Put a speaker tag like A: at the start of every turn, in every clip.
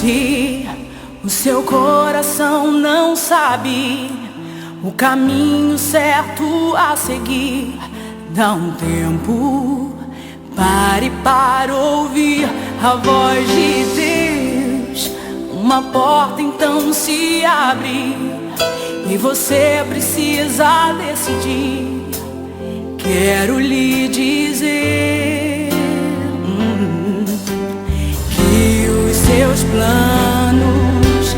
A: Se o seu coração não sabe o caminho certo a seguir, dá um tempo, pare para ouvir a voz de Deus. Uma porta então se abre e você precisa decidir. Quero lhe dizer que os seus planos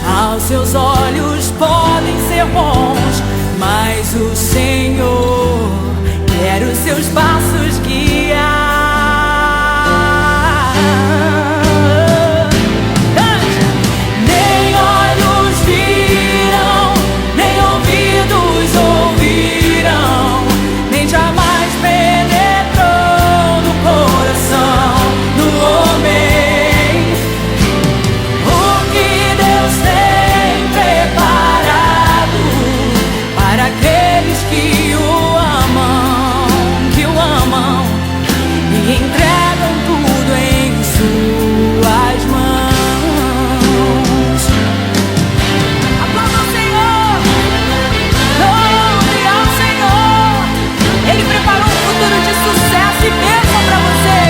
A: aos seus olhos podem ser bons, mas o Senhor quer os seus passos guiar. Nem olhos viram, nem ouvidos ouviram, nem jamais penetrou no coração do homem o que Deus tem preparado para aqueles que o amam e entregam tudo em suas mãos. Aplauda ao Senhor, louve ao Senhor. Ele preparou um futuro de sucesso e bênção para você.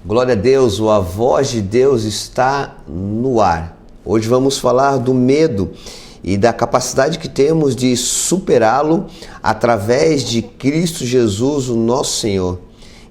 B: Glória a Deus, a voz de Deus está no ar. Hoje vamos falar do medo e da capacidade que temos de superá-lo através de Cristo Jesus, o nosso Senhor.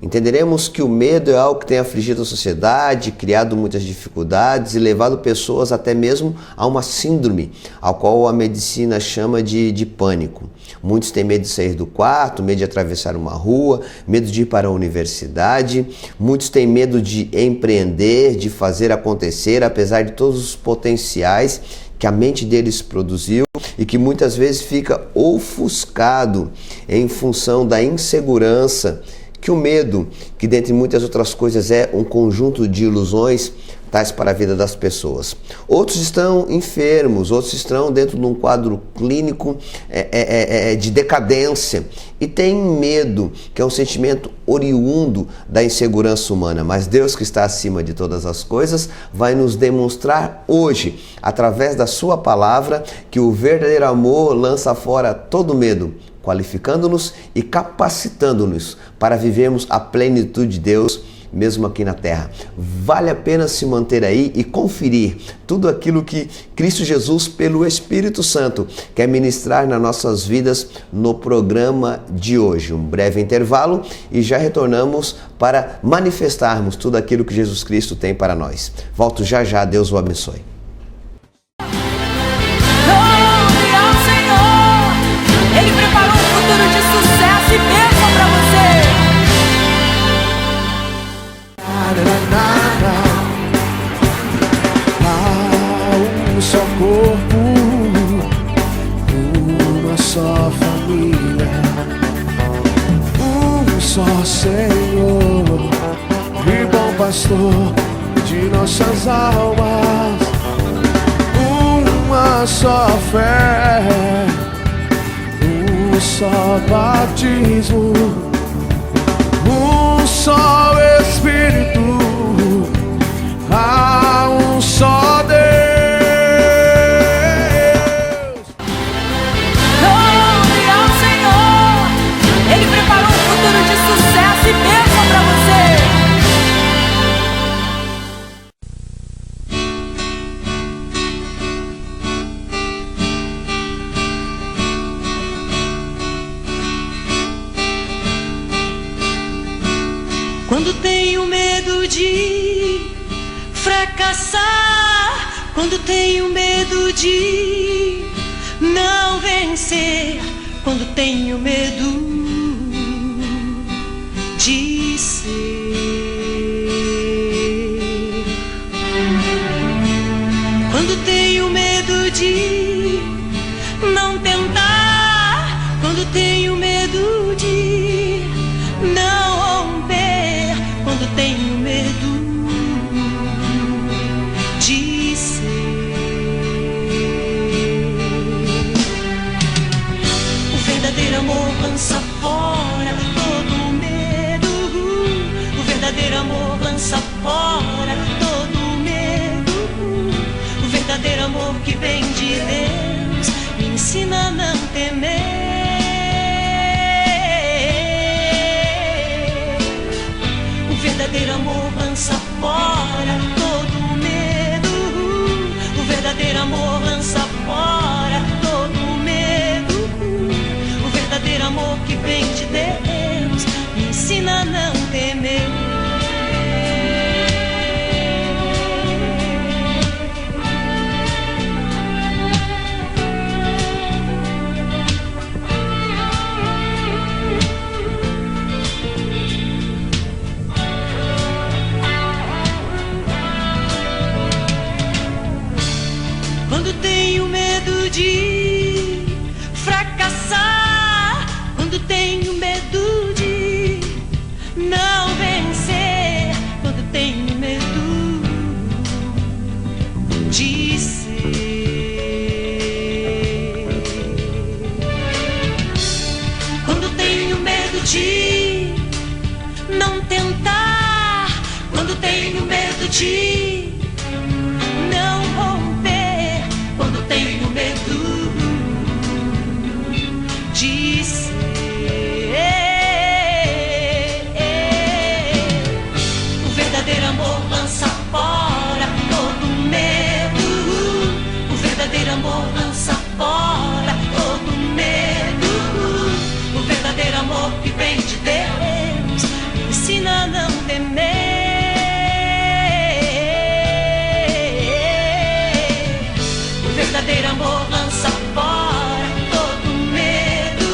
B: Entenderemos que o medo é algo que tem afligido a sociedade, criado muitas dificuldades e levado pessoas até mesmo a uma síndrome, ao qual a medicina chama de pânico. Muitos têm medo de sair do quarto, medo de atravessar uma rua, medo de ir para a universidade. Muitos têm medo de empreender, de fazer acontecer, apesar de todos os potenciais que a mente deles produziu e que muitas vezes fica ofuscado em função da insegurança que o medo, que dentre muitas outras coisas é um conjunto de ilusões, traz para a vida das pessoas. Outros estão enfermos, outros estão dentro de um quadro clínico de decadência e têm medo, que é um sentimento oriundo da insegurança humana. Mas Deus, que está acima de todas as coisas, vai nos demonstrar hoje, através da sua palavra, que o verdadeiro amor lança fora todo medo, qualificando-nos e capacitando-nos para vivermos a plenitude de Deus, mesmo aqui na terra. Vale a pena se manter aí e conferir tudo aquilo que Cristo Jesus, pelo Espírito Santo, quer ministrar nas nossas vidas no programa de hoje. Um breve intervalo e já retornamos para manifestarmos tudo aquilo que Jesus Cristo tem para nós. Volto já já, Deus o abençoe.
A: Ele preparou um futuro de sucesso e bênção pra você.
C: Há um só corpo, uma só família, um só Senhor e bom pastor de nossas almas, uma só fé, um só batismo, um só Espírito, há um só Deus.
A: Louve ao Senhor. Ele preparou um futuro de sucesso e bênção pra você.
D: Quando tenho medo de fracassar, quando tenho medo de não vencer, quando tenho medo de ser, quando tenho medo de não tentar, quando tenho medo de não romper, quando tenho medo de ser. O verdadeiro amor lança fora todo o medo. O verdadeiro amor lança fora verdadeiro amor lança fora todo medo. O verdadeiro amor lança fora todo medo. O verdadeiro amor que vem de Deus me ensina a não temer. Quando tenho medo de fracassar, quando tenho medo de não vencer, quando tenho medo de ser, quando tenho medo de não tentar, quando tenho medo de não romper, quando tenho medo de ser. O verdadeiro amor lança fora todo medo. O verdadeiro amor lança fora todo medo. O verdadeiro amor que vem de Deus me ensina a não temer. O verdadeiro amor lança fora todo medo.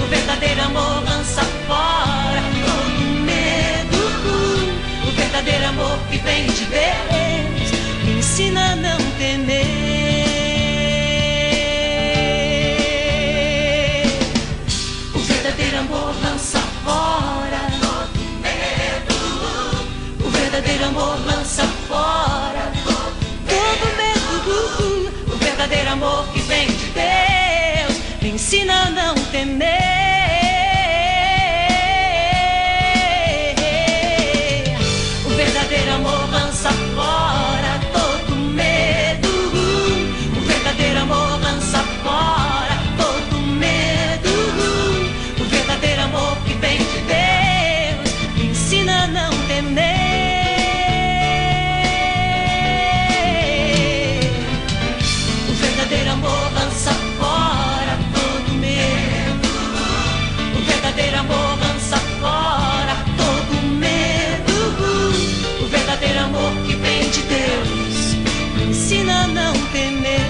D: O verdadeiro amor lança fora todo medo. O verdadeiro amor que vem de Deus me ensina a não temer. O verdadeiro amor lança fora todo medo. O verdadeiro amor lança fora todo medo. O verdadeiro amor que vem de Deus me ensina a não temer. O verdadeiro amor lança fora todo medo. O verdadeiro amor lança fora todo medo. O verdadeiro amor que vem de Deus me ensina a não temer. O verdadeiro amor lança fora todo medo. O verdadeiro amor lança fora todo medo. O verdadeiro amor que vem de Deus me ensina a não temer.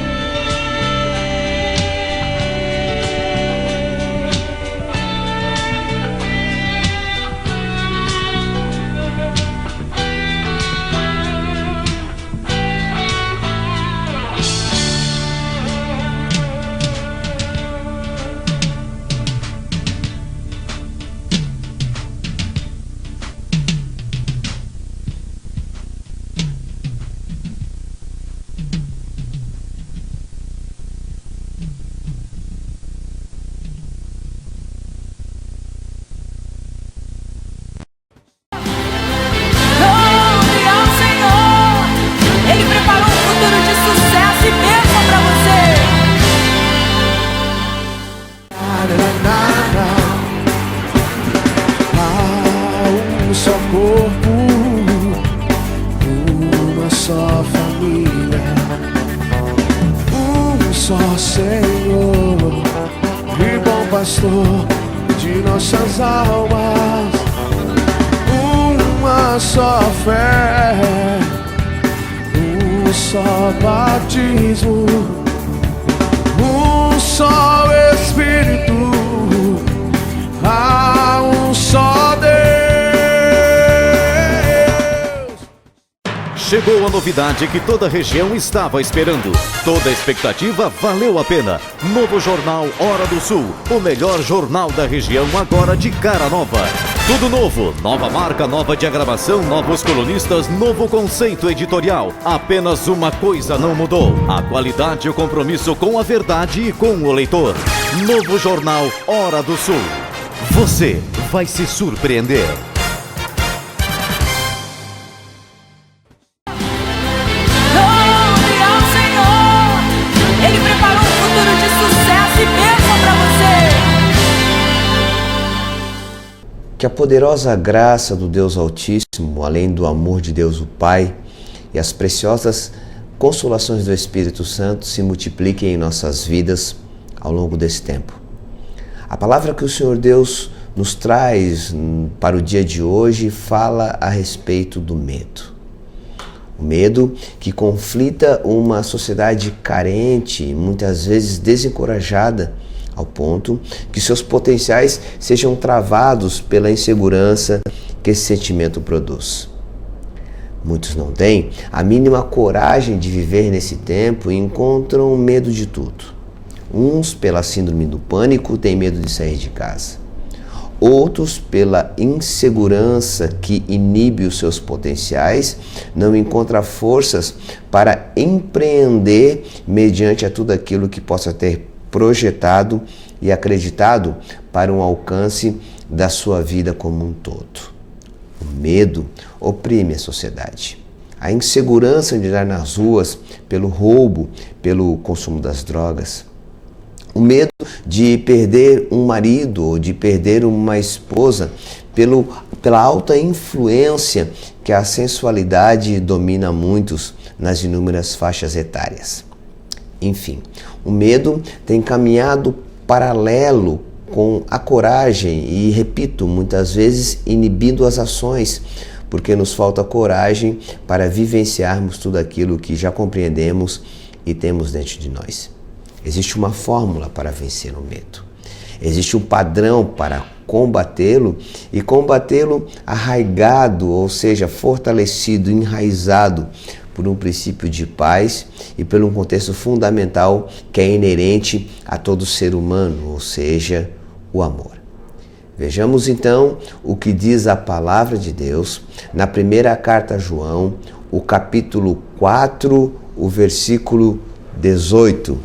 A: Louve ao Senhor. Ele preparou um futuro de sucesso e bênção para você.
C: Há um só corpo, uma só família, um só Senhor e bom pastor de nossas almas, uma só fé, um só batismo, um só Espírito, há um só Deus.
E: Chegou a novidade que toda a região estava esperando. Toda a expectativa valeu a pena. Novo jornal Hora do Sul, o melhor jornal da região agora de cara nova. Tudo novo, nova marca, nova diagramação, novos colunistas, novo conceito editorial. Apenas uma coisa não mudou: a qualidade e o compromisso com a verdade e com o leitor. Novo jornal Hora do Sul. Você vai se surpreender.
A: Louve ao Senhor. Ele preparou um futuro de sucesso e bênção para você.
B: Que a poderosa graça do Deus Altíssimo, além do amor de Deus o Pai e as preciosas consolações do Espírito Santo se multipliquem em nossas vidas ao longo desse tempo. A palavra que o Senhor Deus nos traz para o dia de hoje fala a respeito do medo. O medo que conflita uma sociedade carente, muitas vezes desencorajada, ao ponto que seus potenciais sejam travados pela insegurança que esse sentimento produz. Muitos não têm a mínima coragem de viver nesse tempo e encontram medo de tudo. Uns, pela síndrome do pânico, têm medo de sair de casa. Outros, pela insegurança que inibe os seus potenciais, não encontram forças para empreender mediante a tudo aquilo que possa ter projetado e acreditado para um alcance da sua vida como um todo. O medo oprime a sociedade. A insegurança de andar nas ruas pelo roubo, pelo consumo das drogas. O medo de perder um marido ou de perder uma esposa pela alta influência que a sensualidade domina muitos nas inúmeras faixas etárias. Enfim, o medo tem caminhado paralelo com a coragem e, repito, muitas vezes inibindo as ações, porque nos falta coragem para vivenciarmos tudo aquilo que já compreendemos e temos dentro de nós. Existe uma fórmula para vencer o medo. Existe um padrão para combatê-lo e combatê-lo arraigado, ou seja, fortalecido, enraizado por um princípio de paz e por um contexto fundamental que é inerente a todo ser humano, ou seja, o amor. Vejamos então o que diz a palavra de Deus na primeira carta a João, o capítulo 4, o versículo 18,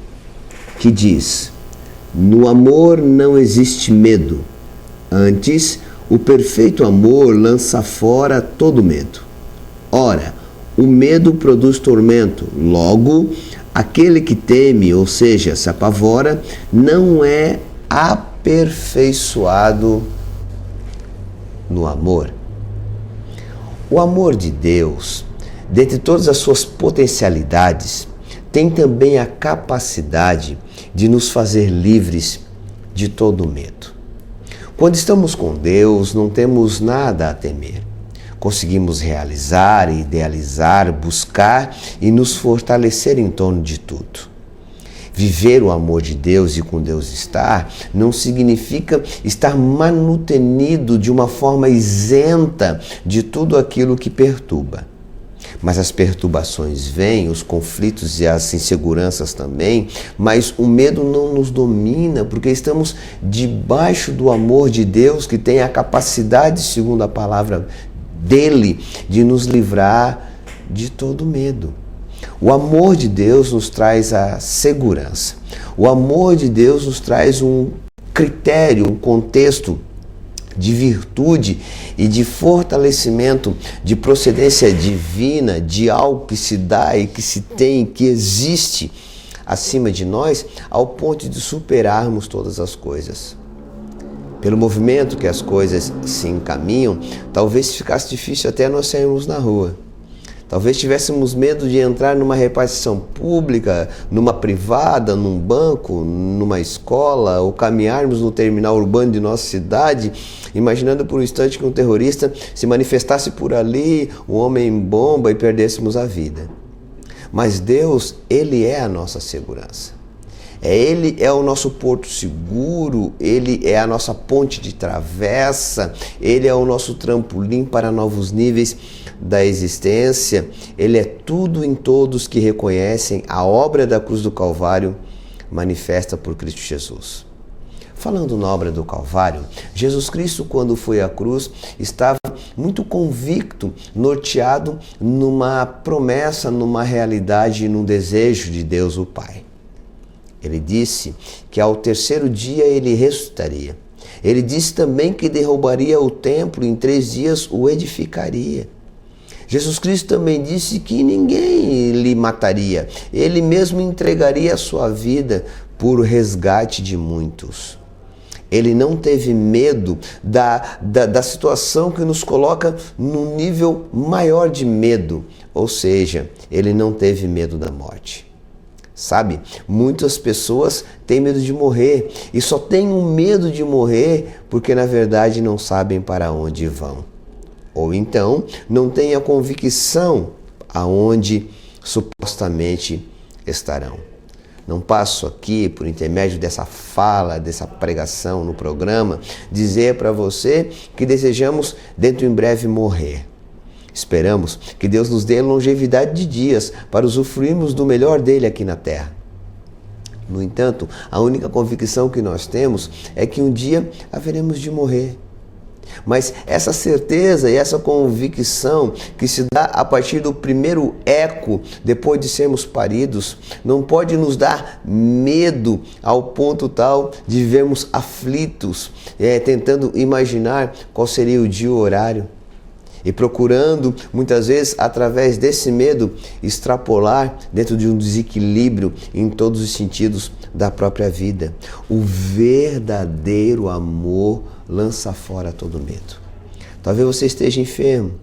B: que diz: no amor não existe medo, antes o perfeito amor lança fora todo medo. Ora, o medo produz tormento, logo, aquele que teme, ou seja, se apavora, não é aperfeiçoado no amor. O amor de Deus, dentre todas as suas potencialidades, tem também a capacidade de nos fazer livres de todo medo. Quando estamos com Deus, não temos nada a temer. Conseguimos realizar, idealizar, buscar e nos fortalecer em torno de tudo. Viver o amor de Deus e com Deus estar não significa estar manutenido de uma forma isenta de tudo aquilo que perturba. Mas as perturbações vêm, os conflitos e as inseguranças também, mas o medo não nos domina, porque estamos debaixo do amor de Deus, que tem a capacidade, segundo a palavra dele, de nos livrar de todo medo. O amor de Deus nos traz a segurança. O amor de Deus nos traz um critério, um contexto de virtude e de fortalecimento, de procedência divina, de algo que se dá e que se tem, que existe acima de nós, ao ponto de superarmos todas as coisas. Pelo movimento que as coisas se encaminham, talvez ficasse difícil até nós sairmos na rua. Talvez tivéssemos medo de entrar numa repartição pública, numa privada, num banco, numa escola, ou caminharmos no terminal urbano de nossa cidade, imaginando por um instante que um terrorista se manifestasse por ali, um homem-bomba, e perdêssemos a vida. Mas Deus, Ele é a nossa segurança. Ele é o nosso porto seguro, Ele é a nossa ponte de travessa, Ele é o nosso trampolim para novos níveis da existência. Ele é tudo em todos que reconhecem a obra da cruz do Calvário manifesta por Cristo Jesus. Falando na obra do Calvário, Jesus Cristo, quando foi à cruz, estava muito convicto, norteado numa promessa, numa realidade e num desejo de Deus o Pai. Ele disse que ao terceiro dia ele ressuscitaria. Ele disse também que derrubaria o templo e em 3 dias o edificaria. Jesus Cristo também disse que ninguém lhe mataria. Ele mesmo entregaria a sua vida por resgate de muitos. Ele não teve medo da situação que nos coloca num nível maior de medo. Ou seja, ele não teve medo da morte. Sabe, muitas pessoas têm medo de morrer e só têm um medo de morrer porque na verdade não sabem para onde vão. Ou então não têm a convicção aonde supostamente estarão. Não passo aqui, por intermédio dessa fala, dessa pregação no programa, dizer para você que desejamos dentro em breve morrer. Esperamos que Deus nos dê longevidade de dias para usufruirmos do melhor dele aqui na terra. No entanto, a única convicção que nós temos é que um dia haveremos de morrer. Mas essa certeza e essa convicção que se dá a partir do primeiro eco, depois de sermos paridos, não pode nos dar medo ao ponto tal de vivermos aflitos, tentando imaginar qual seria o dia e o horário. E procurando, muitas vezes, através desse medo, extrapolar dentro de um desequilíbrio em todos os sentidos da própria vida. O verdadeiro amor lança fora todo medo. Talvez você esteja enfermo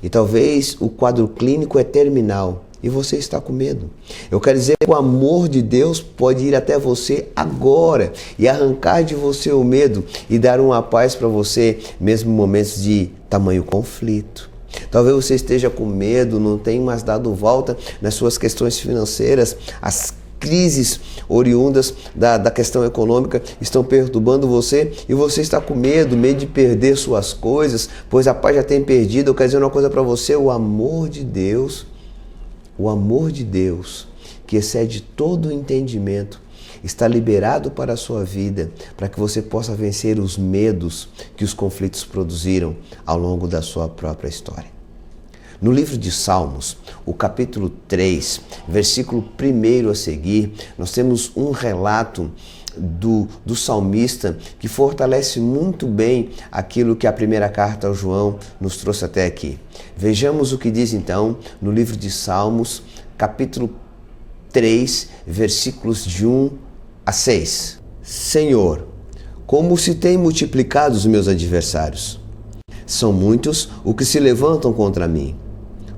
B: e talvez o quadro clínico é terminal e você está com medo. Eu quero dizer que o amor de Deus pode ir até você agora e arrancar de você o medo e dar uma paz para você, mesmo em momentos de tamanho conflito. Talvez você esteja com medo, não tenha mais dado volta nas suas questões financeiras, as crises oriundas da questão econômica estão perturbando você e você está com medo de perder suas coisas, pois a paz já tem perdido. Eu quero dizer uma coisa para você: o amor de Deus, que excede todo o entendimento, está liberado para a sua vida, para que você possa vencer os medos que os conflitos produziram ao longo da sua própria história. No livro de Salmos, o capítulo 3, versículo 1 a seguir, nós temos um relato do salmista que fortalece muito bem aquilo que a primeira carta ao João nos trouxe até aqui. Vejamos o que diz então no livro de Salmos, capítulo 3, versículos de 1 a 6. Senhor, como se têm multiplicado os meus adversários. São muitos os que se levantam contra mim.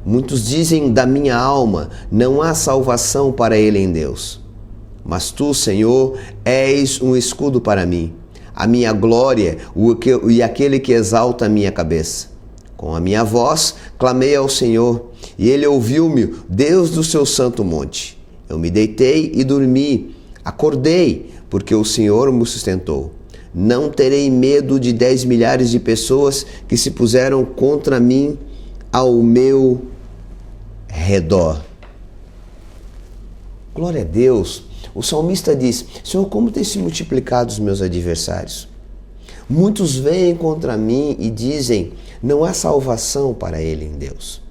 B: Muitos dizem da minha alma, não há salvação para ele em Deus. Mas tu, Senhor, és um escudo para mim, a minha glória e aquele que exalta a minha cabeça. Com a minha voz clamei ao Senhor, e ele ouviu-me, Deus do seu santo monte. Eu me deitei e dormi, acordei, porque o Senhor me sustentou. Não terei medo de 10 milhares de pessoas que se puseram contra mim ao meu redor. Glória a Deus. O salmista diz: Senhor, como têm se multiplicado os meus adversários? Muitos vêm contra mim e dizem, não há salvação para ele em Deus.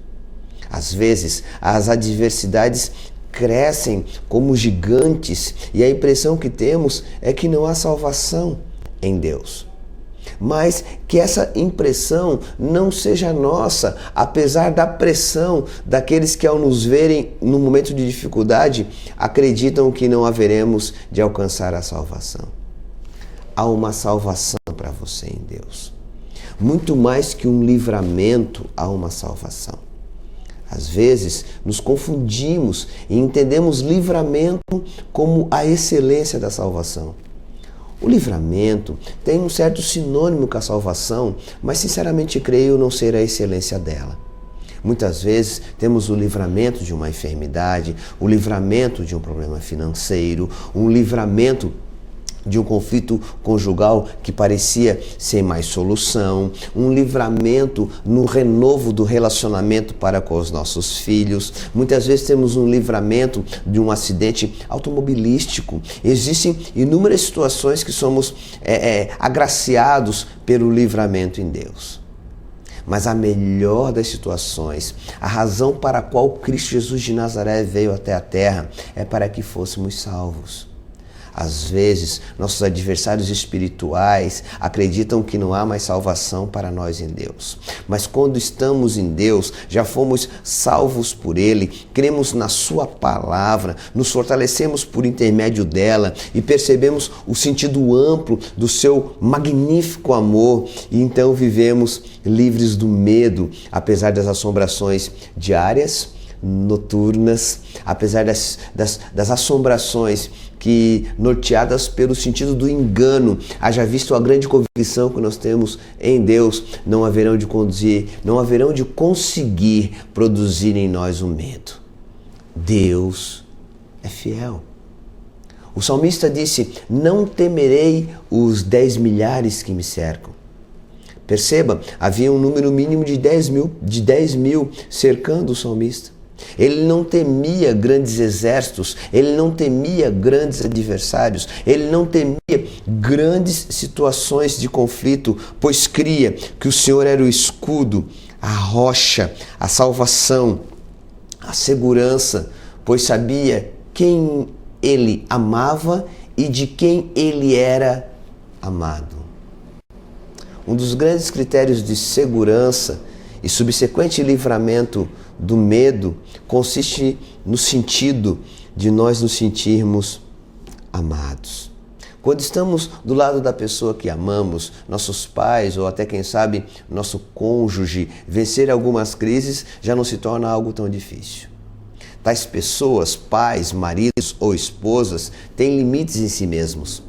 B: Às vezes, as adversidades crescem como gigantes e a impressão que temos é que não há salvação em Deus. Mas que essa impressão não seja nossa, apesar da pressão daqueles que, ao nos verem no momento de dificuldade, acreditam que não haveremos de alcançar a salvação. Há uma salvação para você em Deus. Muito mais que um livramento, há uma salvação. Às vezes, nos confundimos e entendemos livramento como a excelência da salvação. O livramento tem um certo sinônimo com a salvação, mas sinceramente creio não ser a excelência dela. Muitas vezes temos o livramento de uma enfermidade, o livramento de um problema financeiro, um livramento de um conflito conjugal que parecia sem mais solução, um livramento no renovo do relacionamento para com os nossos filhos. Muitas vezes temos um livramento de um acidente automobilístico. Existem inúmeras situações que somos agraciados pelo livramento em Deus. Mas a melhor das situações, a razão para a qual Cristo Jesus de Nazaré veio até a terra, é para que fôssemos salvos. Às vezes, nossos adversários espirituais acreditam que não há mais salvação para nós em Deus. Mas quando estamos em Deus, já fomos salvos por Ele, cremos na Sua palavra, nos fortalecemos por intermédio dela e percebemos o sentido amplo do Seu magnífico amor e então vivemos livres do medo, apesar das assombrações diárias, noturnas, apesar das assombrações que, norteadas pelo sentido do engano, haja visto a grande convicção que nós temos em Deus, não haverão de conseguir produzir em nós o medo. Deus é fiel. O salmista disse: não temerei os 10 milhares que me cercam. Perceba, havia um número mínimo de 10 mil cercando o salmista. Ele não temia grandes exércitos, ele não temia grandes adversários, ele não temia grandes situações de conflito, pois cria que o Senhor era o escudo, a rocha, a salvação, a segurança, pois sabia quem ele amava e de quem ele era amado. Um dos grandes critérios de segurança e subsequente livramento do medo consiste no sentido de nós nos sentirmos amados. Quando estamos do lado da pessoa que amamos, nossos pais ou até quem sabe nosso cônjuge, vencer algumas crises já não se torna algo tão difícil. Tais pessoas, pais, maridos ou esposas, têm limites em si mesmos.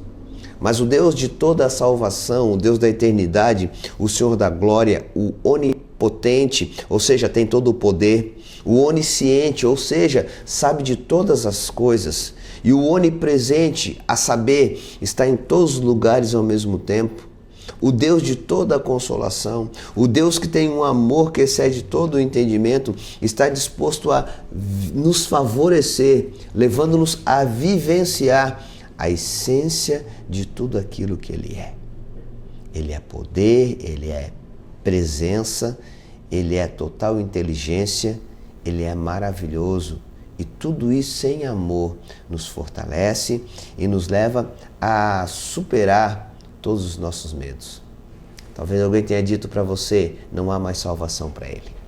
B: Mas o Deus de toda a salvação, o Deus da eternidade, o Senhor da glória, o onipotente, ou seja, tem todo o poder, o onisciente, ou seja, sabe de todas as coisas, e o onipresente, a saber, está em todos os lugares ao mesmo tempo. O Deus de toda a consolação, o Deus que tem um amor que excede todo o entendimento, está disposto a nos favorecer, levando-nos a vivenciar a essência de tudo aquilo que Ele é. Ele é poder, Ele é presença, Ele é total inteligência, Ele é maravilhoso. E tudo isso sem amor nos fortalece e nos leva a superar todos os nossos medos. Talvez alguém tenha dito para você, não há mais salvação para ele.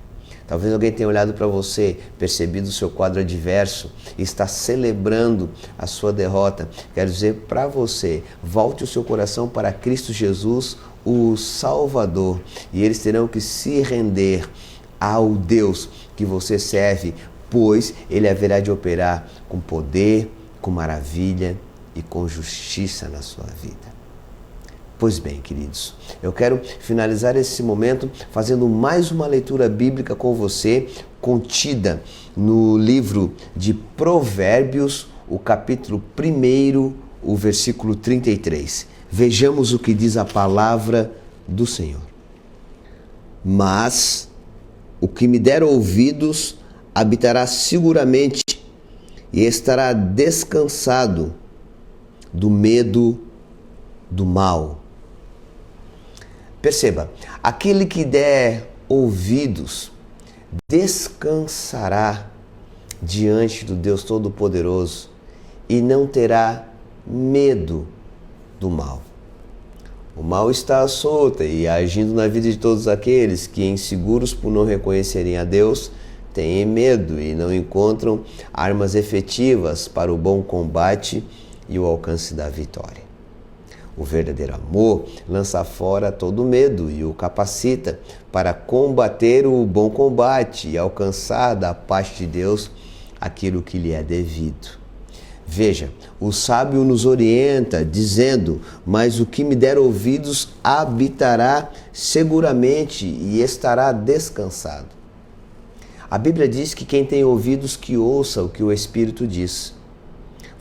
B: Talvez alguém tenha olhado para você, percebido o seu quadro adverso e está celebrando a sua derrota. Quero dizer para você, volte o seu coração para Cristo Jesus, o Salvador, e eles terão que se render ao Deus que você serve, pois Ele haverá de operar com poder, com maravilha e com justiça na sua vida. Pois bem, queridos, eu quero finalizar esse momento fazendo mais uma leitura bíblica com você, contida no livro de Provérbios, o capítulo 1, o versículo 33. Vejamos o que diz a palavra do Senhor. Mas o que me der ouvidos habitará seguramente e estará descansado do medo do mal. Perceba, aquele que der ouvidos descansará diante do Deus Todo-Poderoso e não terá medo do mal. O mal está à solta e agindo na vida de todos aqueles que, inseguros por não reconhecerem a Deus, têm medo e não encontram armas efetivas para o bom combate e o alcance da vitória. O verdadeiro amor lança fora todo medo e o capacita para combater o bom combate e alcançar da parte de Deus aquilo que lhe é devido. Veja, o sábio nos orienta dizendo: mas o que me der ouvidos habitará seguramente e estará descansado. A Bíblia diz que quem tem ouvidos que ouça o que o Espírito diz.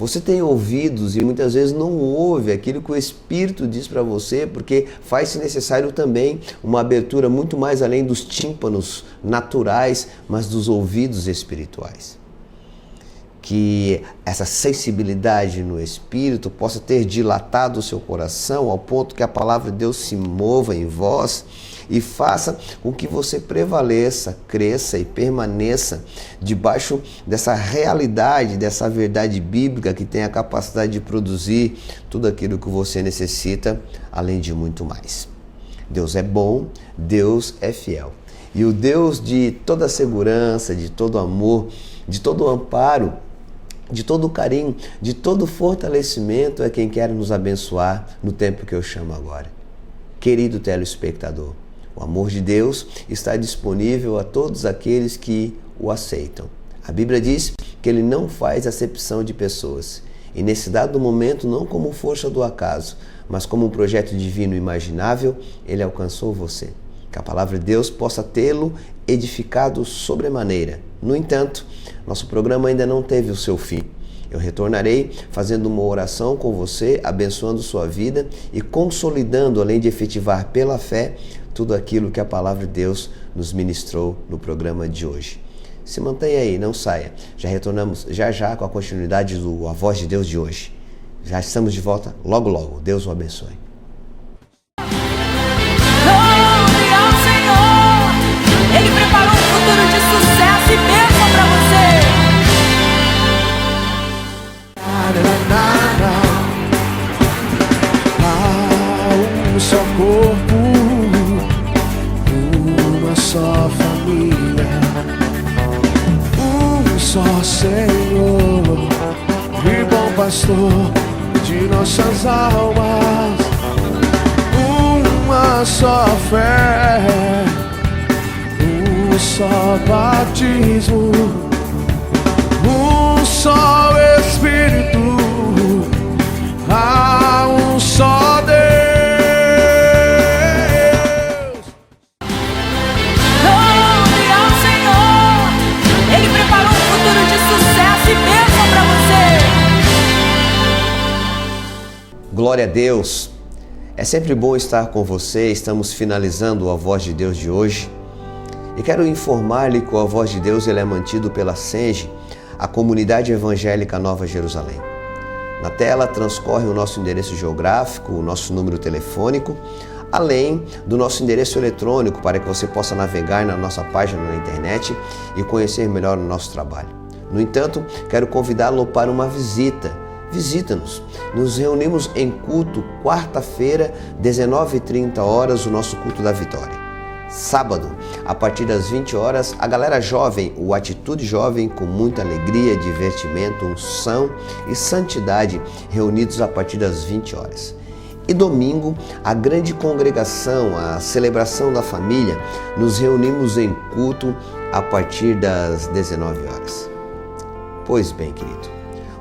B: Você tem ouvidos e muitas vezes não ouve aquilo que o Espírito diz para você, porque faz-se necessário também uma abertura muito mais além dos tímpanos naturais, mas dos ouvidos espirituais. que essa sensibilidade no Espírito possa ter dilatado o seu coração ao ponto que a palavra de Deus se mova em vós e faça com que você prevaleça, cresça e permaneça debaixo dessa realidade, dessa verdade bíblica que tem a capacidade de produzir tudo aquilo que você necessita, além de muito mais. Deus é bom, Deus é fiel. E o Deus de toda segurança, de todo amor, de todo amparo, de todo carinho, de todo fortalecimento é quem quer nos abençoar no tempo que eu chamo agora. Querido telespectador, o amor de Deus está disponível a todos aqueles que o aceitam. A Bíblia diz que Ele não faz acepção de pessoas. E nesse dado momento, não como força do acaso, mas como um projeto divino imaginável, Ele alcançou você. Que a palavra de Deus possa tê-lo edificado sobremaneira. No entanto, nosso programa ainda não teve o seu fim. Eu retornarei fazendo uma oração com você, abençoando sua vida e consolidando, além de efetivar pela fé, tudo aquilo que a palavra de Deus nos ministrou no programa de hoje. Se mantenha aí, não saia. Já retornamos já com a continuidade do A Voz de Deus de hoje. Já estamos de volta logo logo. Deus o abençoe.
A: Glória ao Senhor! Ele preparou um futuro de sucesso e bênção para você.
C: Há um só corpo, uma só família, um só Senhor e bom pastor de nossas almas, uma só fé, um só batismo, um só Espírito, há um só Deus.
A: Glória ao Senhor! Ele preparou um futuro de sucesso e bênção para você.
B: Glória a Deus! É sempre bom estar com você. Estamos finalizando a Voz de Deus de hoje. E quero informar-lhe que a Voz de Deus ele é mantido pela SENGE, a Comunidade Evangélica Nova Jerusalém. Na tela transcorre o nosso endereço geográfico, o nosso número telefônico, além do nosso endereço eletrônico para que você possa navegar na nossa página na internet e conhecer melhor o nosso trabalho. No entanto, quero convidá-lo para uma visita. Visita-nos. Nos reunimos em culto quarta-feira, 19h30, o nosso culto da vitória. Sábado, a partir das 20 horas, a galera jovem, o Atitude Jovem, com muita alegria, divertimento, unção e santidade, reunidos a partir das 20 horas. E domingo, a grande congregação, a celebração da família, nos reunimos em culto a partir das 19 horas. Pois bem, querido,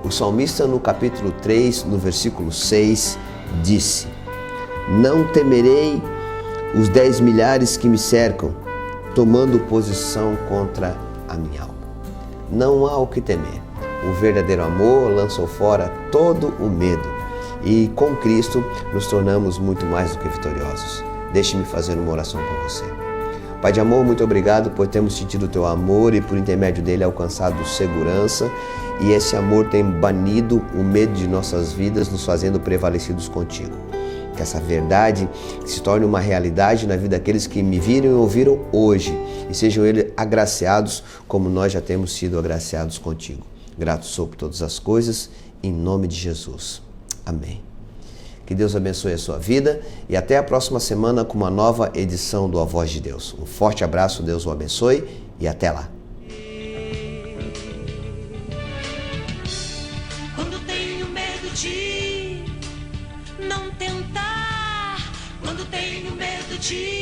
B: o salmista no capítulo 3, no versículo 6, disse: Não temerei os 10 milhares que me cercam, tomando posição contra a minha alma. Não há o que temer. O verdadeiro amor lançou fora todo o medo. E com Cristo nos tornamos muito mais do que vitoriosos. Deixe-me fazer uma oração com você. Pai de amor, muito obrigado por termos sentido o teu amor e por intermédio dele alcançado segurança. E esse amor tem banido o medo de nossas vidas, nos fazendo prevalecidos contigo. Que essa verdade se torne uma realidade na vida daqueles que me viram e ouviram hoje e sejam eles agraciados como nós já temos sido agraciados contigo. Grato sou por todas as coisas, em nome de Jesus. Amém. Que Deus abençoe a sua vida e até a próxima semana com uma nova edição do A Voz de Deus. Um forte abraço, Deus o abençoe e até lá.
D: Quando tenho medo de não tentar, quando tenho medo de